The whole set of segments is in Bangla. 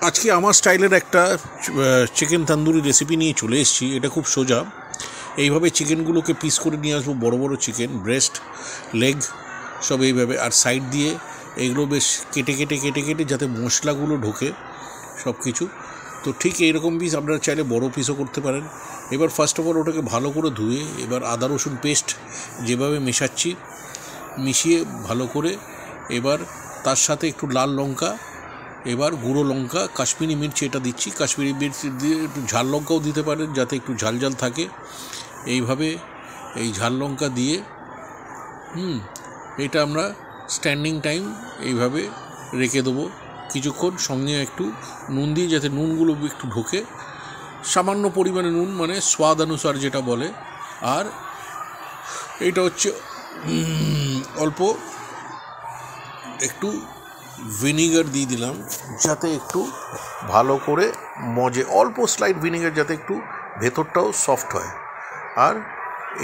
আজকে আমার স্টাইলের একটা চিকেন তন্দুরি রেসিপি নিয়ে চলে এসেছি। এটা খুব সোজা। এইভাবে চিকেনগুলোকে পিস করে নিয়ে আসবো, বড় বড় চিকেন, ব্রেস্ট, লেগ সব এইভাবে, আর সাইড দিয়ে এগুলো বেশ কেটে কেটে কেটে কেটে যাতে মশলাগুলো ঢোকে সব কিছু। তো ঠিক এইরকম পিস আপনারা চাইলে বড় পিসও করতে পারেন। এবার ফার্স্ট অফ অল ওটাকে ভালো করে ধুয়ে এবার আদা রসুন পেস্ট যেভাবে মেশাচ্ছি, মিশিয়ে ভালো করে এবার তার সাথে একটু লাল লঙ্কা, এবার গুঁড়ো লঙ্কা, কাশ্মীরি মির্চ এটা দিচ্ছি। কাশ্মীরি মির্চ দিয়ে একটু ঝাল লঙ্কাও দিতে পারেন যাতে একটু ঝাল ঝাল থাকে। এইভাবে এই ঝাল লঙ্কা দিয়ে এটা আমরা স্ট্যান্ডিং টাইম এইভাবে রেখে দেবো কিছুক্ষণ। সঙ্গে একটু নুন দিয়ে যাতে নুনগুলো একটু ঢোকে, সামান্য পরিমাণে নুন, মানে স্বাদ অনুসার যেটা বলে। আর এটা হচ্ছে অল্প একটু ভিনিগার দিয়ে দিলাম যাতে একটু ভালো করে মজে, অল্প স্লাইট ভিনিগার যাতে একটু ভেতরটাও সফট হয়। আর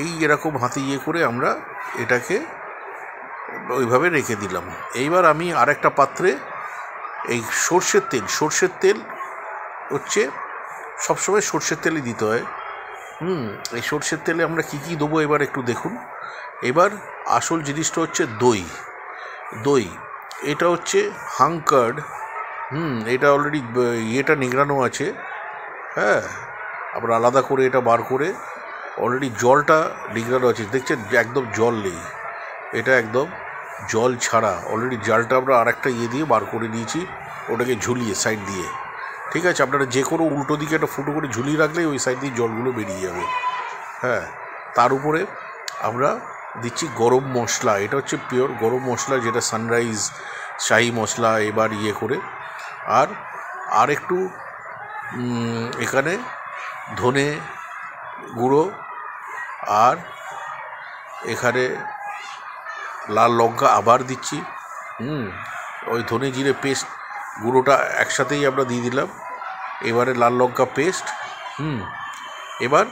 এই এরকম হাতে ইয়ে করে আমরা এটাকে ওইভাবে রেখে দিলাম। এইবার আমি আরেকটা পাত্রে এই সর্ষের তেল হচ্ছে সবসময় সর্ষের তেলই দিতে হয়। এই সর্ষের তেলে আমরা কী কী দেবো এবার একটু দেখুন। এবার আসল জিনিসটা হচ্ছে দই। এটা হচ্ছে হাঙ্কার্ড। এটা অলরেডি ইয়েটা নিগড়ানো আছে। হ্যাঁ, আবার আলাদা করে এটা বার করে অলরেডি জলটা নিগড়ানো আছে, দেখছেন একদম জল নেই, এটা একদম জল ছাড়া। অলরেডি জালটা আমরা আর একটা ইয়ে দিয়ে বার করে নিয়েছি, ওটাকে ঝুলিয়ে সাইড দিয়ে। ঠিক আছে, আপনারা যে কোনো উল্টো দিকে একটা ফুটো করে ঝুলিয়ে রাখলে ওই সাইড দিয়ে জলগুলো বেরিয়ে যাবে। হ্যাঁ, তার উপরে আমরা দিচ্ছি গরম মশলা। এটা হচ্ছে পিওর গরম মশলা, যেটা সানরাইজ শাহি মশলা। এবার ইয়ে করে আর একটু এখানে ধনে গুঁড়ো, আর এখানে লাল লঙ্কা আবার দিচ্ছি। ওই ধনে জিরে পেস্ট গুঁড়োটা একসাথেই আমরা দিয়ে দিলাম। এবারে লাল লঙ্কা পেস্ট। এবার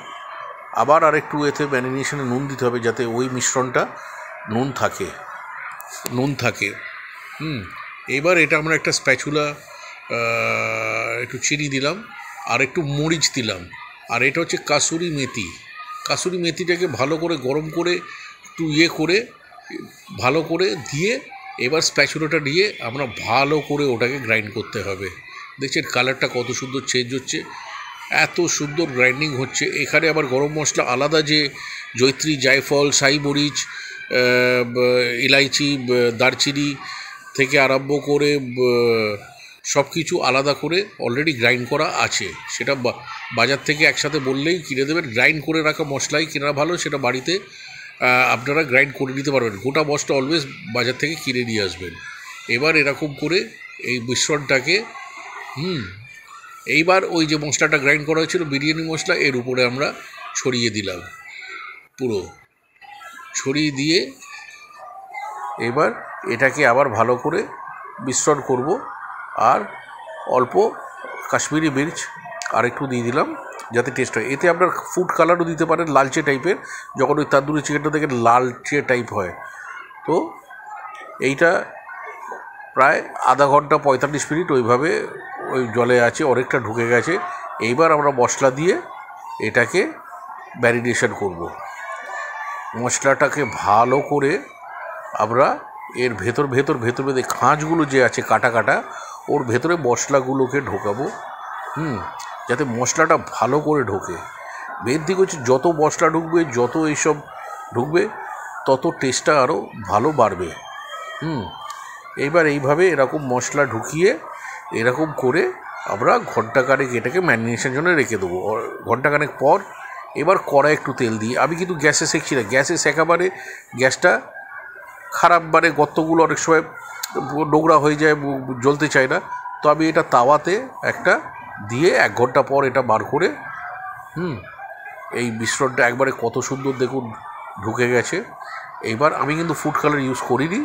আবার আরেকটু এতে ম্যারিনেশনে নুন দিতে হবে যাতে ওই মিশ্রণটা নুন থাকে। এবার এটা আমরা একটা স্প্যাচুলা একটু চিনি দিলাম, আর একটু মরিচ দিলাম। আর এটা হচ্ছে কাসুরি মেথিটাকে ভালো করে গরম করে একটু ইয়ে করে ভালো করে দিয়ে এবার স্প্যাচুলাটা দিয়ে আমরা ভালো করে ওটাকে গ্রাইন্ড করতে হবে। দেখছেন কালারটা কত সুন্দর চেঞ্জ হচ্ছে, এত সুন্দর গ্রাইন্ডিং হচ্ছে। এখানে আবার গরম মশলা আলাদা, যে জয়িত্রী, জায়ফল, শাহি মরিচ, ইলাইচি, দারচিনি থেকে আরম্ভ করে সব কিছু আলাদা করে অলরেডি গ্রাইন্ড করা আছে। সেটা বাজার থেকে একসাথে বললেই কিনে দেবেন। গ্রাইন্ড করে রাখা মশলাই কেনা ভালো, সেটা বাড়িতে আপনারা গ্রাইন্ড করে নিতে পারবেন। গোটা মশলা অলওয়েজ বাজার থেকে কিনে নিয়ে আসবেন। এবার এরকম করে এই মিশ্রণটাকে এইবার ওই যে মশলাটা গ্রাইন্ড করা হয়েছিল বিরিয়ানি মশলা, এর উপরে আমরা ছড়িয়ে দিলাম, পুরো ছড়িয়ে দিয়ে এবার এটাকে আবার ভালো করে মিশ্রণ করব। আর অল্প কাশ্মীরি মির্চ আর একটু দিয়ে দিলাম যাতে টেস্ট হয়। এতে আপনার ফুড কালারও দিতে পারেন, লালচে টাইপের, যখন ওই তান্দুরি চিকেনটা দেখেন লালচে টাইপ হয়। তো এইটা প্রায় আধা ঘন্টা 45 মিনিট ওইভাবে ওই জলে আছে, অনেকটা ঢুকে গেছে। এইবার আমরা মশলা দিয়ে এটাকে ম্যারিনেশন করব। মশলাটাকে ভালো করে আমরা এর ভেতর খাঁজগুলো যে আছে কাটা ওর ভেতরে মশলাগুলোকে ঢোকাবো, যাতে মশলাটা ভালো করে ঢোকে। মেন দিক হচ্ছে যত মশলা ঢুকবে, যত এইসব ঢুকবে, তত টেস্টটা আরও ভালো বাড়বে। এইবার এইভাবে এরকম মশলা ঢুকিয়ে এরকম করে আমরা ঘন্টাখানেক এটাকে ম্যারিনেশনের জন্য রেখে দেবো। ঘন্টাখানেক পর এবার কড়াই একটু তেল দিয়ে, আমি কিন্তু গ্যাসে সেঁকছি না, গ্যাসে সেঁকাবারে গ্যাসটা খারাপ, মানে গর্তগুলো অনেক সময় নোংরা হয়ে যায়, জ্বলতে চায় না। তো আমি এটা তাওয়াতে একটা দিয়ে 1 ঘন্টা পর এটা বার করে এই মিশ্রণটা একবারে কত সুন্দর দেখুন ঢুকে গেছে। এইবার আমি কিন্তু ফুড কালার ইউজ করিনি,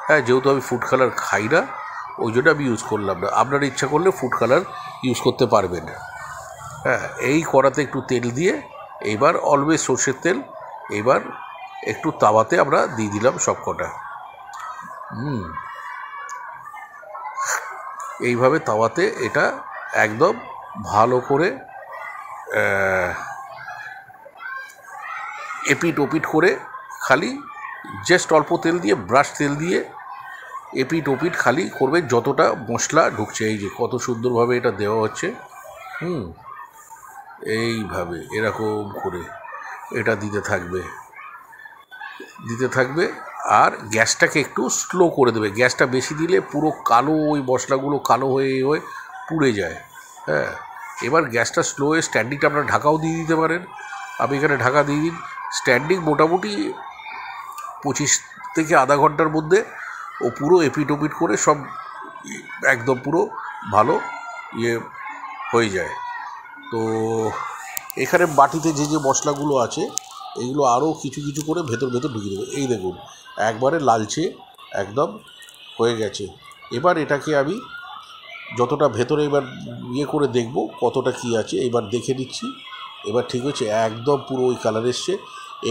হ্যাঁ, যেহেতু আমি ফুড কালার খাই না ওই জন্য আমি ইউজ করলাম না। আপনারা ইচ্ছা করলে ফুড কালার ইউজ করতে পারবেন। হ্যাঁ, এই কড়াতে একটু তেল দিয়ে এইবার অলওয়েজ সর্ষের তেল, এবার একটু তাওয়াতে আমরা দিয়ে দিলাম সব কটা। এইভাবে তাওয়াতে এটা একদম ভালো করে এপিট ওপিট করে খালি জাস্ট অল্প তেল দিয়ে ব্রাশ তেল দিয়ে এপিট ওপিট খালি করবে যতটা মশলা ঢুকছে। এই যে কত সুন্দরভাবে এটা দেওয়া হচ্ছে। এইভাবে এরকম করে এটা দিতে থাকবে আর গ্যাসটাকে একটু স্লো করে দেবে। গ্যাসটা বেশি দিলে পুরো কালো ওই মশলাগুলো কালো হয়ে পুড়ে যায়। হ্যাঁ, এবার গ্যাসটা স্লো হয়ে স্ট্যান্ডিংটা আপনারা ঢাকাও দিয়ে দিতে পারেন। আমি এখানে ঢাকা দিয়ে দিন। স্ট্যান্ডিং মোটামুটি 25 থেকে আধা ঘন্টার মধ্যে ও পুরো এপিট ওপিট করে সব একদম পুরো ভালো হয়ে যায়। তো এখানে বাটিতে যে মশলাগুলো আছে এইগুলো আরও কিছু কিছু করে ভেতর ঢুকিয়ে দেবে। এই দেখুন একবারে লালচে একদম হয়ে গেছে। এবার এটাকে আমি যতটা ভেতরে এবার করে দেখব কতটা কি আছে। এবার দেখে নিচ্ছি, এবার ঠিক হচ্ছে, একদম পুরো ওই কালার এসছে।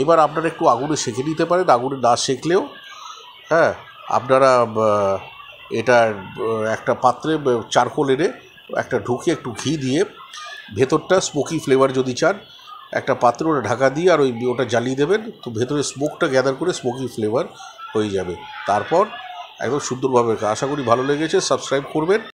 এবার আপনারা একটু আগুনে সেঁকে নিতে পারেন। আগুনে না সেঁকলেও হ্যাঁ আপনারা এটা একটা পাত্রে চারকোল এনে একটা ঢুকিয়ে একটু ঘি দিয়ে ভেতরটা স্মোকি ফ্লেভার যদি চান একটা পাত্রে ওটা ঢাকা দিয়ে আর ওটা জ্বালিয়ে দেবেন, তো ভেতরে স্মোকটা গ্যাদার করে স্মোকি ফ্লেভার হয়ে যাবে। তারপর একদম সুন্দরভাবে। আশা করি ভালো লেগেছে। সাবস্ক্রাইব করবেন।